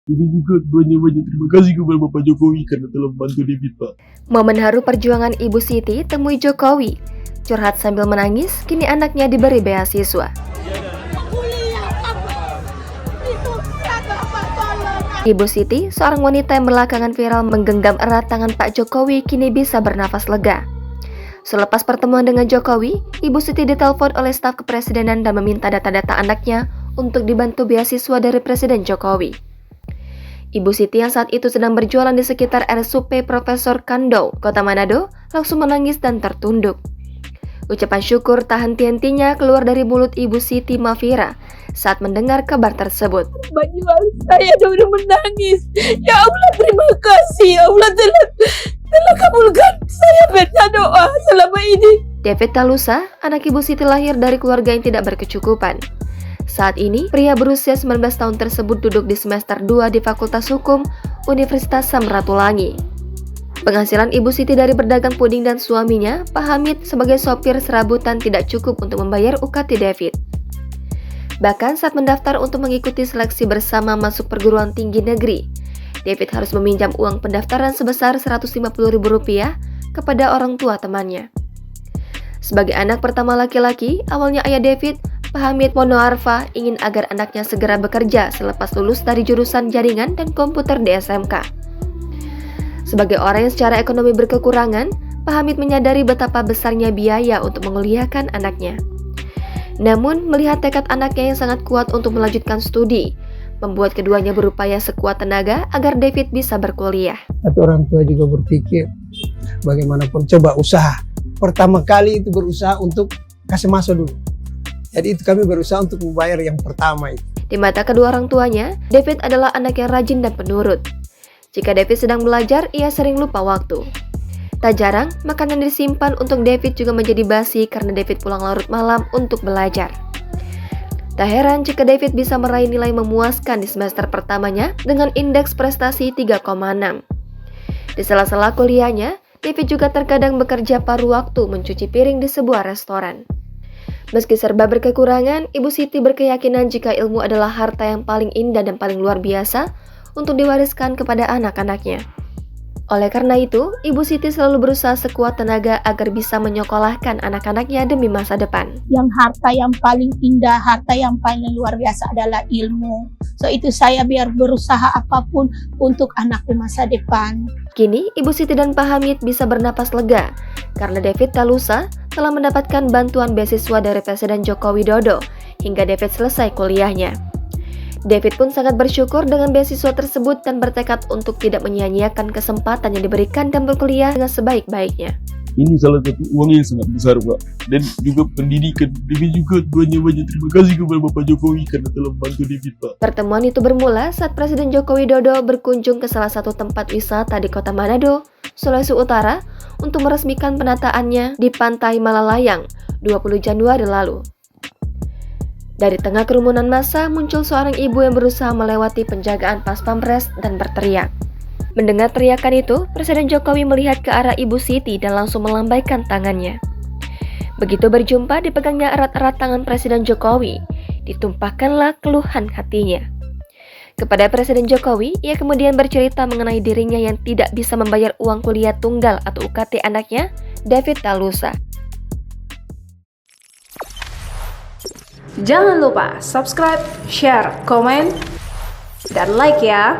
Ini juga banyak-banyak terima kasih kepada Bapak Jokowi karena telah membantu David, Pak. Momen haru perjuangan Ibu Siti temui Jokowi. Curhat sambil menangis, kini anaknya diberi beasiswa. Ibu Siti, seorang wanita yang belakangan viral menggenggam erat tangan Pak Jokowi, kini bisa bernafas lega. Selepas pertemuan dengan Jokowi, Ibu Siti ditelepon oleh staf kepresidenan dan meminta data-data anaknya untuk dibantu beasiswa dari Presiden Jokowi. Ibu Siti yang saat itu sedang berjualan di sekitar RSUP Profesor Kando, Kota Manado, langsung menangis dan tertunduk. Ucapan syukur tak henti-hentinya keluar dari mulut Ibu Siti Mafira saat mendengar kabar tersebut. Berjuang saya sudah menangis. Ya Allah, terima kasih. Ya Allah telah kabulkan saya baca doa selama ini. David Talusa, anak Ibu Siti lahir dari keluarga yang tidak berkecukupan. Saat ini, pria berusia 19 tahun tersebut duduk di semester 2 di Fakultas Hukum Universitas Samratulangi. Penghasilan Ibu Siti dari berdagang puding dan suaminya, Pak Hamid, sebagai sopir serabutan tidak cukup untuk membayar UKT David. Bahkan saat mendaftar untuk mengikuti seleksi bersama masuk perguruan tinggi negeri, David harus meminjam uang pendaftaran sebesar Rp150.000 kepada orang tua temannya. Sebagai anak pertama laki-laki, awalnya ayah David, Pak Hamid Monoarfa, ingin agar anaknya segera bekerja selepas lulus dari jurusan jaringan dan komputer di SMK. Sebagai orang yang secara ekonomi berkekurangan, Pak Hamid menyadari betapa besarnya biaya untuk menguliahkan anaknya. Namun, melihat tekad anaknya yang sangat kuat untuk melanjutkan studi, membuat keduanya berupaya sekuat tenaga agar David bisa berkuliah. Tapi orang tua juga berpikir, bagaimanapun coba usaha. Pertama kali itu berusaha untuk kasih masuk dulu. Jadi itu kami berusaha untuk membayar yang pertama itu. Di mata kedua orang tuanya, David adalah anak yang rajin dan penurut. Jika David sedang belajar, ia sering lupa waktu. Tak jarang, makanan disimpan untuk David juga menjadi basi karena David pulang larut malam untuk belajar. Tak heran jika David bisa meraih nilai memuaskan di semester pertamanya dengan indeks prestasi 3,6. Di sela-sela kuliahnya, David juga terkadang bekerja paruh waktu mencuci piring di sebuah restoran. Meski serba berkekurangan, Ibu Siti berkeyakinan jika ilmu adalah harta yang paling indah dan paling luar biasa untuk diwariskan kepada anak-anaknya. Oleh karena itu, Ibu Siti selalu berusaha sekuat tenaga agar bisa menyekolahkan anak-anaknya demi masa depan. Yang harta yang paling indah, harta yang paling luar biasa adalah ilmu. So itu saya biar berusaha apapun untuk anak di masa depan. Kini, Ibu Siti dan Pak Hamid bisa bernapas lega karena David Talusa telah mendapatkan bantuan beasiswa dari Presiden Joko Widodo hingga David selesai kuliahnya. David pun sangat bersyukur dengan beasiswa tersebut dan bertekad untuk tidak menyia-nyiakan kesempatan yang diberikan dan berkuliah dengan sebaik-baiknya. Ini salah satu uang yang sangat besar, Pak. Dan juga pendidikan. David juga banyak-banyak terima kasih kepada Bapak Jokowi karena telah membantu David, Pak. Pertemuan itu bermula saat Presiden Joko Widodo berkunjung ke salah satu tempat wisata di Kota Manado, Sulawesi Utara, untuk meresmikan penataannya di Pantai Malalayang 20 Januari lalu. Dari tengah kerumunan massa muncul seorang ibu yang berusaha melewati penjagaan pas pampres dan berteriak. Mendengar teriakan itu, Presiden Jokowi melihat ke arah Ibu Siti dan langsung melambaikan tangannya. Begitu berjumpa, dipegangnya erat-erat tangan Presiden Jokowi, ditumpahkanlah keluhan hatinya. Kepada Presiden Jokowi, ia kemudian bercerita mengenai dirinya yang tidak bisa membayar uang kuliah tunggal atau UKT anaknya, David Talusa. Jangan lupa subscribe, share, komen, dan like ya!